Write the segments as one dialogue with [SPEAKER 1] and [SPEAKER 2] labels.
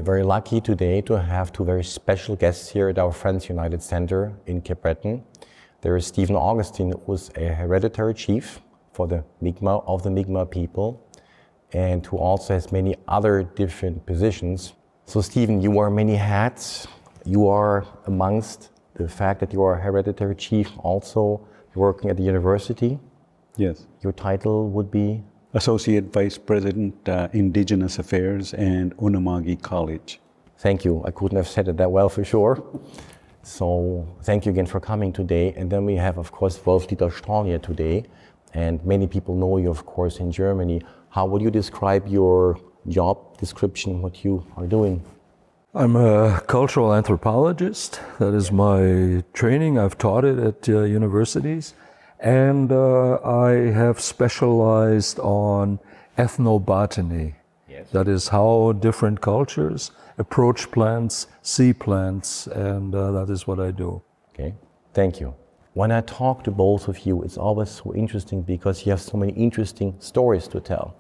[SPEAKER 1] very lucky today to have two very special guests here at our Friends United Center in Cape Breton. There is Stephen Augustine, who is a hereditary chief for the Mi'kmaq of the Mi'kmaq people, and who also has many other different positions. So Stephen, you wear many hats. You are amongst the fact that you are a hereditary chief, also working at the university.
[SPEAKER 2] Yes.
[SPEAKER 1] Your title would be?
[SPEAKER 2] Associate Vice President, Indigenous Affairs and Unama'ki College.
[SPEAKER 1] Thank you. I couldn't have said it that well for sure. So thank you again for coming today. And then we have, of course, Wolf-Dieter Storl here today. And many people know you, of course, in Germany. How would you describe your job description, what you are doing?
[SPEAKER 3] I'm a cultural anthropologist. That is my training. I've taught it at universities. And I have specialized on ethnobotany. Yes. That is how different cultures approach plants, see plants, and that is what I do.
[SPEAKER 1] Okay, thank you. When I talk to both of you, it's always so interesting because you have so many interesting stories to tell.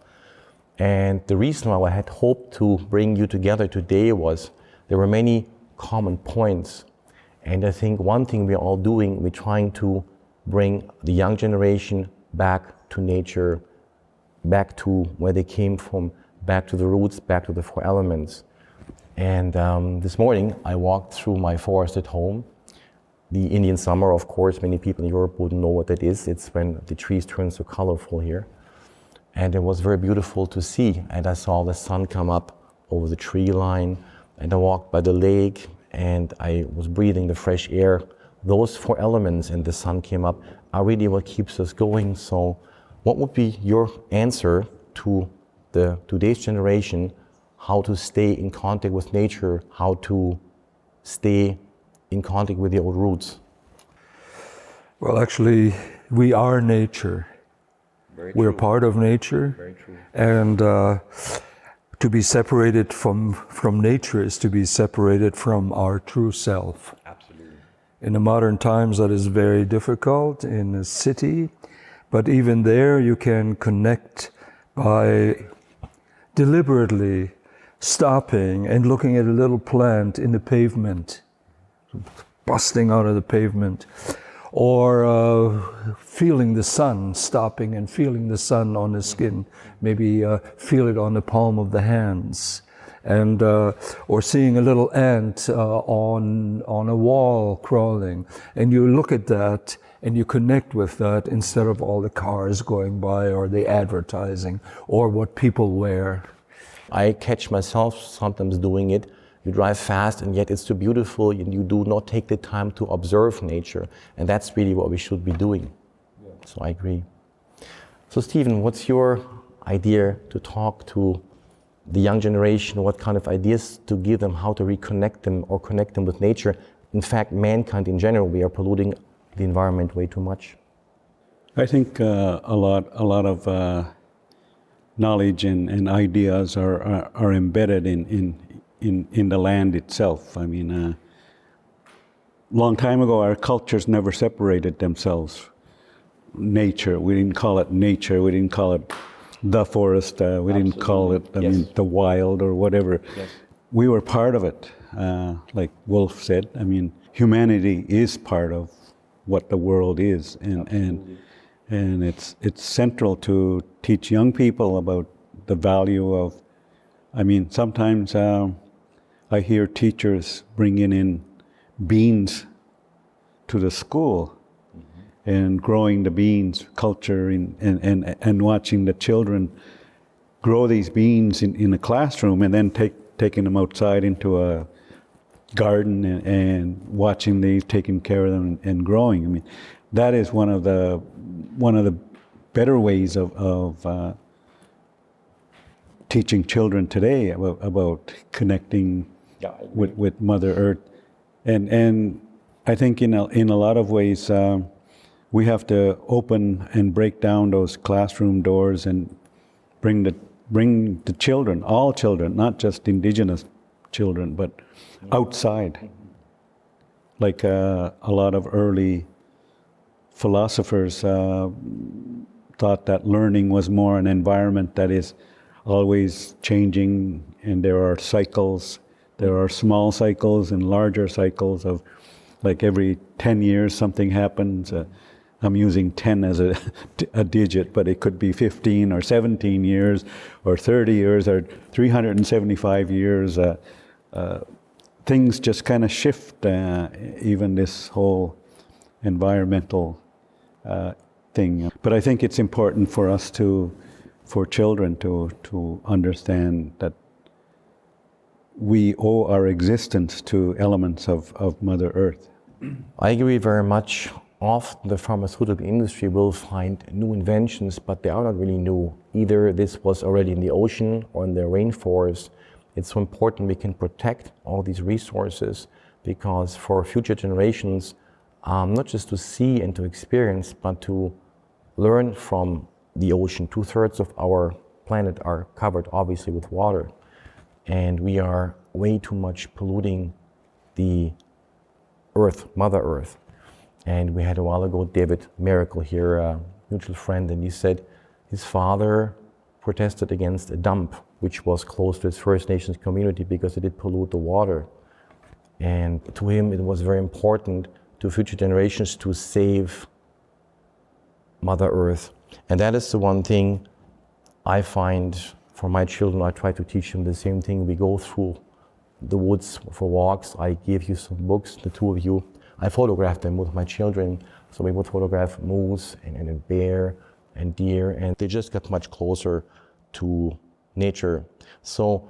[SPEAKER 1] And the reason why I had hoped to bring you together today was there were many common points. And I think one thing we're all doing, we're trying to bring the young generation back to nature, back to where they came from, back to the roots, back to the four elements. And this morning I walked through my forest at home. The Indian summer, of course, many people in Europe wouldn't know what that is. It's when the trees turn so colorful here. And it was very beautiful to see. And I saw the sun come up over the tree line, and I walked by the lake, and I was breathing the fresh air. Those four elements and the sun came up are really what keeps us going. So what would be your answer to today's generation, how to stay in contact with nature, how to stay in contact with the old roots?
[SPEAKER 3] Well, actually, we are nature. We're part of nature.
[SPEAKER 1] Very true.
[SPEAKER 3] And to be separated from nature is to be separated from our true self.
[SPEAKER 1] Absolutely.
[SPEAKER 3] In the modern times, that is very difficult in a city, but even there you can connect by deliberately stopping and looking at a little plant in the pavement, busting out of the pavement, or feeling the sun, stopping and feeling the sun on the skin, maybe feel it on the palm of the hands, and or seeing a little ant on a wall crawling, and you look at that and you connect with that instead of all the cars going by or the advertising or what people wear.
[SPEAKER 1] I catch myself sometimes doing it. You drive fast and yet it's too beautiful and you do not take the time to observe nature. And that's really what we should be doing. Yeah. So I agree. So Stephen, what's your idea to talk to the young generation? What kind of ideas to give them, how to reconnect them or connect them with nature? In fact, mankind in general, we are polluting the environment way too much.
[SPEAKER 2] I think a lot of knowledge and ideas are embedded in the land itself. I mean, long time ago, our cultures never separated themselves. Nature, we didn't call it nature, we didn't call it the forest, we didn't call it, I mean, the wild or whatever. Yes. We were part of it. Like Wolf said, I mean, humanity is part of what the world is, and it's central to teach young people about the value of, I mean, sometimes I hear teachers bringing in beans to the school and growing the beans culture and watching the children grow these beans in a classroom and then taking them outside into a garden and watching these, taking care of them and growing. I mean, that is one of the better ways of teaching children today about connecting with Mother Earth, and I think in a lot of ways we have to open and break down those classroom doors and bring the children, all children, not just indigenous children, but outside. Like a lot of early philosophers thought that learning was more an environment that is always changing and there are cycles, There are small cycles and larger cycles of, like every 10 years something happens. I'm using 10 as a digit, but it could be 15 or 17 years or 30 years or 375 years. Things just kind of shift, even this whole environmental thing. But I think it's important for us for children to understand that we owe our existence to elements of Mother Earth.
[SPEAKER 1] I agree very much. Often the pharmaceutical industry will find new inventions, but they are not really new. Either this was already in the ocean or in the rainforest. It's so important we can protect all these resources, because for future generations, not just to see and to experience, but to learn from the ocean. 2/3 of our planet are covered obviously with water, and we are way too much polluting the Earth, Mother Earth. And we had a while ago David Miracle here, a mutual friend, and he said his father protested against a dump which was close to his First Nations community because it did pollute the water. And to him it was very important to future generations to save Mother Earth. And that is the one thing I find for my children. I try to teach them the same thing. We go through the woods for walks. I give you some books, the two of you. I photographed them with my children. So we would photograph moose and a bear and deer, and they just got much closer to nature. So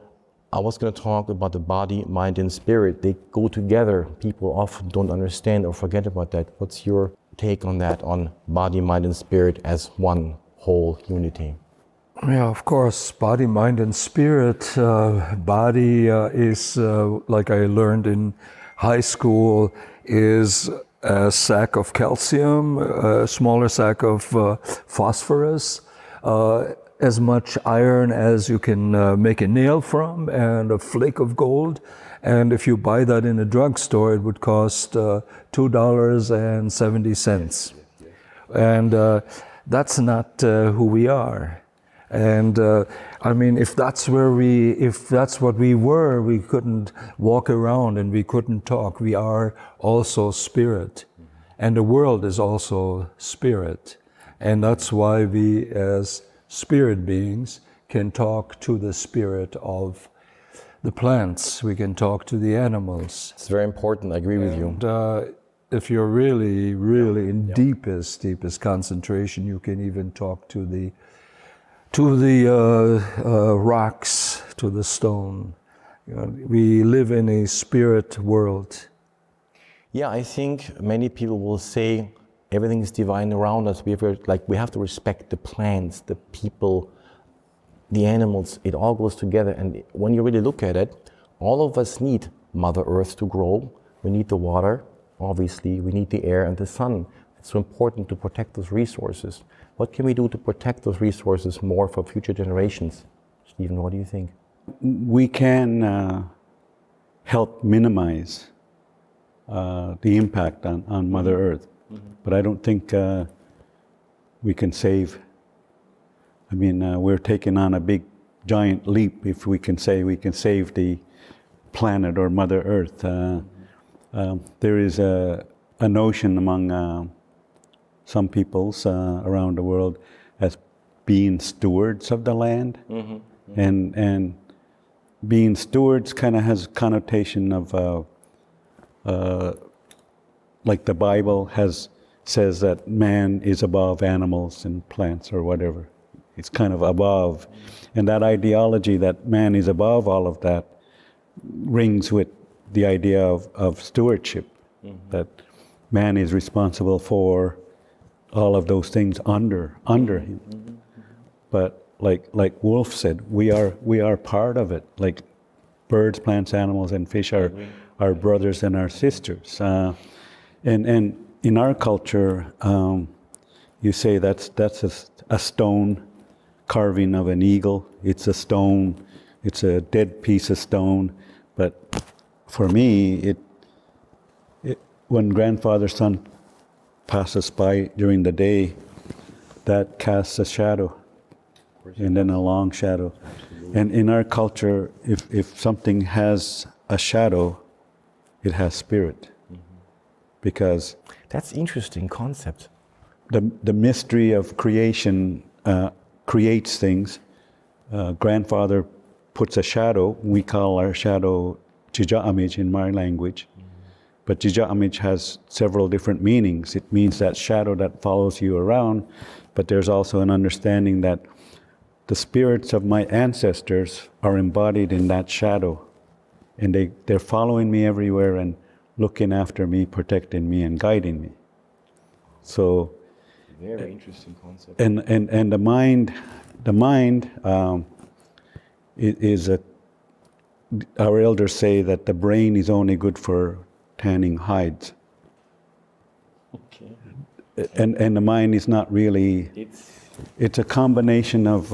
[SPEAKER 1] I was going to talk about the body, mind, and spirit. They go together. People often don't understand or forget about that. What's your take on that, on body, mind, and spirit as one whole unity?
[SPEAKER 3] Yeah, of course, body, mind, and spirit. Body is, like I learned in high school, is a sack of calcium, a smaller sack of phosphorus, as much iron as you can make a nail from, and a flake of gold. And if you buy that in a drugstore, it would cost $2.70. And that's not who we are. And I mean, if that's what we were, we couldn't walk around and we couldn't talk. We are also spirit, and the world is also spirit. And that's why we, as spirit beings, can talk to the spirit of the plants. We can talk to the animals.
[SPEAKER 1] It's very important. I agree with you.
[SPEAKER 3] If you're really, really in deepest concentration, you can even talk to the rocks, to the stone. You know, we live in a spirit world.
[SPEAKER 1] Yeah, I think many people will say everything is divine around us. We have to respect the plants, the people, the animals. It all goes together. And when you really look at it, all of us need Mother Earth to grow. We need the water, obviously. We need the air and the sun. It's so important to protect those resources. What can we do to protect those resources more for future generations? Stephen, what do you think?
[SPEAKER 2] We can help minimize the impact on Mother Earth, but I don't think we can save. I mean, we're taking on a big, giant leap if we can say we can save the planet or Mother Earth. There is a notion among some peoples around the world as being stewards of the land. And being stewards kind of has a connotation of like the Bible says that man is above animals and plants or whatever. It's kind of above. And that ideology that man is above all of that rings with the idea of stewardship, that man is responsible for all of those things under him. But like Wolf said, we are part of it. Like birds, plants, animals, and fish are our brothers and our sisters. And in our culture, you say that's a stone carving of an eagle. It's a stone. It's a dead piece of stone. But for me, when grandfather's son passes by during the day, that casts a shadow, and then a long shadow. And in our culture, if something has a shadow, it has spirit. Because
[SPEAKER 1] That's interesting concept.
[SPEAKER 2] the mystery of creation creates things. Grandfather puts a shadow. We call our shadow Jija'amij in my language. But Jija'amij has several different meanings. It means that shadow that follows you around, but there's also an understanding that the spirits of my ancestors are embodied in that shadow. And they're following me everywhere and looking after me, protecting me, and guiding me. So,
[SPEAKER 1] Very interesting concept.
[SPEAKER 2] and the mind is our elders say that the brain is only good for tanning hides.
[SPEAKER 1] Okay.
[SPEAKER 2] And the mind is not really, it's a combination of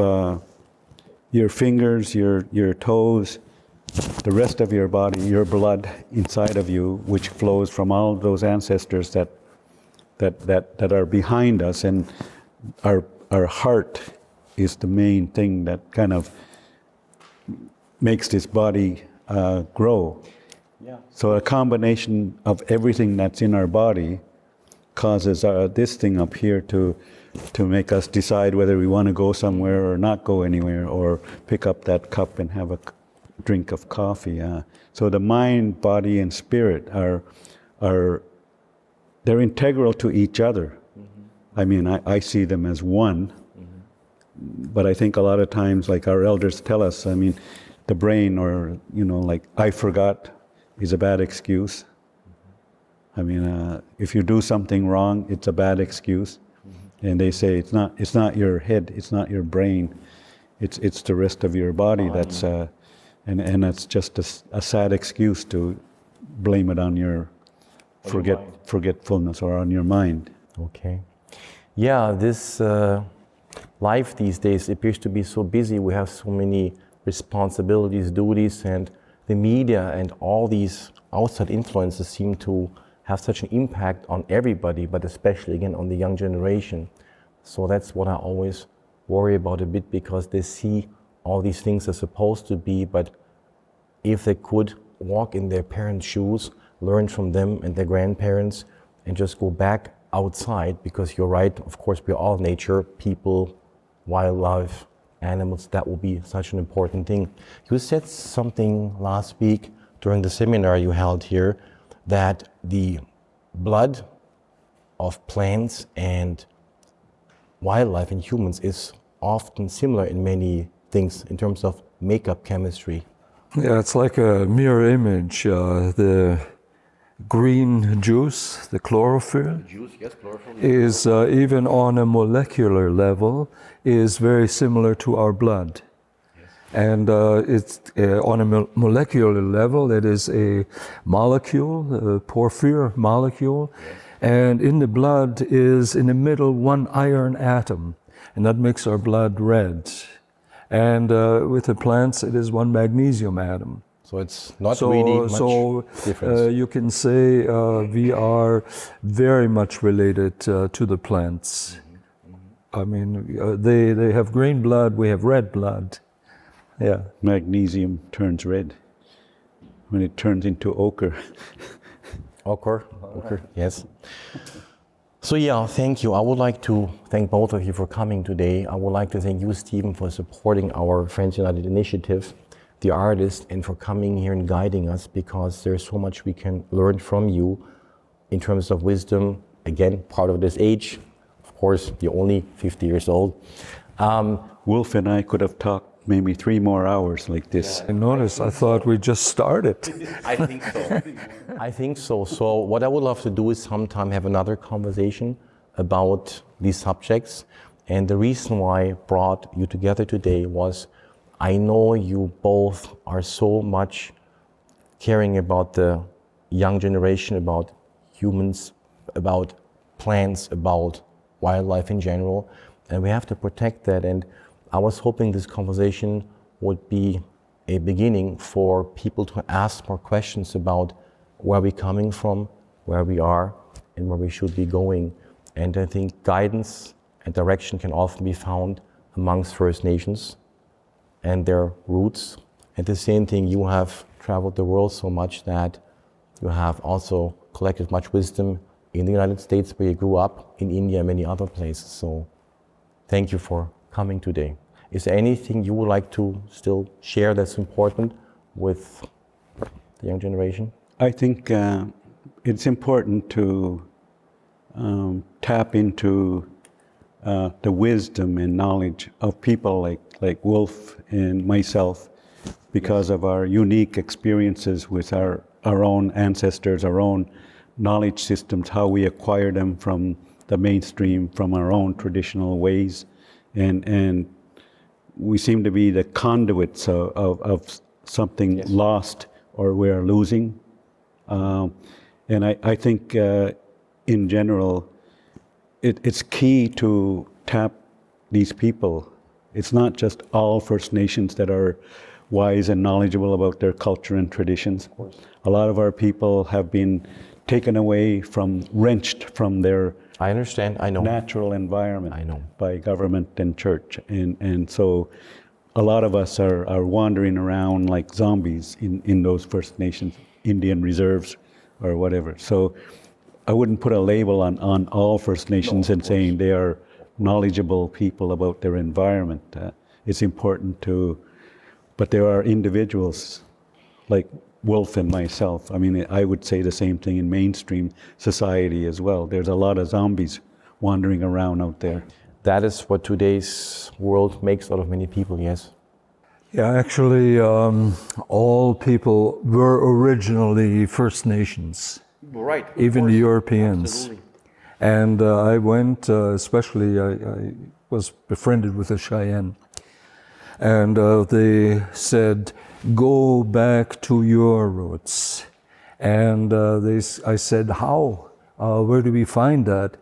[SPEAKER 2] your fingers, your toes, the rest of your body, your blood inside of you, which flows from all of those ancestors that are behind us, and our heart is the main thing that kind of makes this body grow.
[SPEAKER 1] Yeah.
[SPEAKER 2] So a combination of everything that's in our body causes this thing up here to make us decide whether we want to go somewhere or not go anywhere, or pick up that cup and have a drink of coffee. So the mind, body, and spirit they're integral to each other. I mean, I see them as one, but I think a lot of times, like our elders tell us, I mean, the brain, or, like, I forgot is a bad excuse. I mean, if you do something wrong, it's a bad excuse. And they say it's not your head, it's not your brain, it's the rest of your body that's, and that's just a sad excuse to blame it on your forgetfulness or on your mind.
[SPEAKER 1] Okay. Yeah, this life these days appears to be so busy. We have so many responsibilities, duties, and the media and all these outside influences seem to have such an impact on everybody, but especially again on the young generation. So that's what I always worry about a bit, because they see all these things are supposed to be, but if they could walk in their parents' shoes, learn from them and their grandparents, and just go back outside, because you're right, of course, we're all nature, people, wildlife, animals, that will be such an important thing. You said something last week during the seminar you held here, that the blood of plants and wildlife and humans is often similar in many things in terms of makeup chemistry.
[SPEAKER 3] Yeah, it's like a mirror image. The green juice, the chlorophyll, is even on a molecular level is very similar to our blood. And it's on a molecular level, it is a molecule, a porphyr molecule, and in the blood is in the middle one iron atom, and that makes our blood red. And with the plants, it is one magnesium atom.
[SPEAKER 1] So it's not really much difference.
[SPEAKER 3] You can say we are very much related to the plants. I mean, they have green blood, we have red blood. Yeah.
[SPEAKER 2] Magnesium turns red when it turns into ochre.
[SPEAKER 1] Ochre, yes. So yeah, thank you. I would like to thank both of you for coming today. I would like to thank you, Stephen, for supporting our Friends United initiative, the artist, and for coming here and guiding us, because there's so much we can learn from you in terms of wisdom. Again, part of this age. Of course, you're only 50 years old.
[SPEAKER 2] Wolf and I could have talked maybe 3 more hours like this.
[SPEAKER 3] I noticed, I thought we just started.
[SPEAKER 1] I think so. I think so. So what I would love to do is sometime have another conversation about these subjects. And the reason why I brought you together today was I know you both are so much caring about the young generation, about humans, about plants, about wildlife in general, and we have to protect that. And I was hoping this conversation would be a beginning for people to ask more questions about where we're coming from, where we are, and where we should be going. And I think guidance and direction can often be found amongst First Nations and their roots. And the same thing, you have traveled the world so much that you have also collected much wisdom in the United States where you grew up, in India and many other places. So thank you for coming today. Is there anything you would like to still share that's important with the young generation?
[SPEAKER 2] I think it's important to tap into the wisdom and knowledge of people like Wolf and myself because of our unique experiences with our own ancestors, our own knowledge systems, how we acquire them from the mainstream, from our own traditional ways. And we seem to be the conduits of something
[SPEAKER 1] Yes.
[SPEAKER 2] lost or we are losing. And I think in general, it's key to tap these people. It's not just all First Nations that are wise and knowledgeable about their culture and traditions.
[SPEAKER 1] Of course.
[SPEAKER 2] A lot of our people have been taken away wrenched from their
[SPEAKER 1] I understand, I know.
[SPEAKER 2] natural environment
[SPEAKER 1] I know.
[SPEAKER 2] by government and church. And so a lot of us are wandering around like zombies in those First Nations Indian reserves or whatever. So I wouldn't put a label on all First Nations and saying they are knowledgeable people about their environment. It's important but there are individuals like Wolf and myself. I mean, I would say the same thing in mainstream society as well. There's a lot of zombies wandering around out there.
[SPEAKER 1] That is what today's world makes out of many people, yes.
[SPEAKER 3] Yeah, actually, all people were originally First Nations,
[SPEAKER 1] Right.
[SPEAKER 3] even the Europeans.
[SPEAKER 1] Absolutely.
[SPEAKER 3] And I went, especially, I was befriended with the Cheyenne. And they said, go back to your roots. And I said, how? Where do we find that?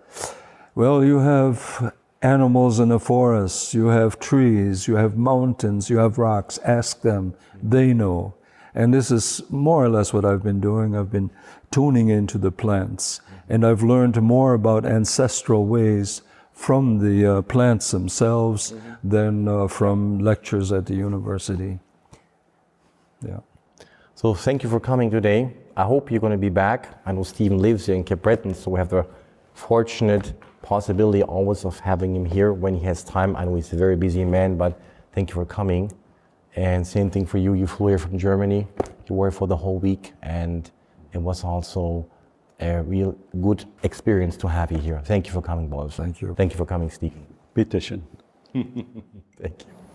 [SPEAKER 3] Well, you have animals in the forest, you have trees, you have mountains, you have rocks. Ask them, they know. And this is more or less what I've been doing. I've been tuning into the plants. And I've learned more about ancestral ways from the plants themselves than from lectures at the university. Yeah.
[SPEAKER 1] So thank you for coming today. I hope you're going to be back. I know Stephen lives here in Cape Breton, so we have the fortunate possibility always of having him here when he has time. I know he's a very busy man, but thank you for coming. And same thing for you. You flew here from Germany. You were here for the whole week, and it was also a real good experience to have you here. Thank you for coming, boys.
[SPEAKER 3] Thank you.
[SPEAKER 1] Thank you for coming, Stephen.
[SPEAKER 2] Bitte schön.
[SPEAKER 1] Thank you.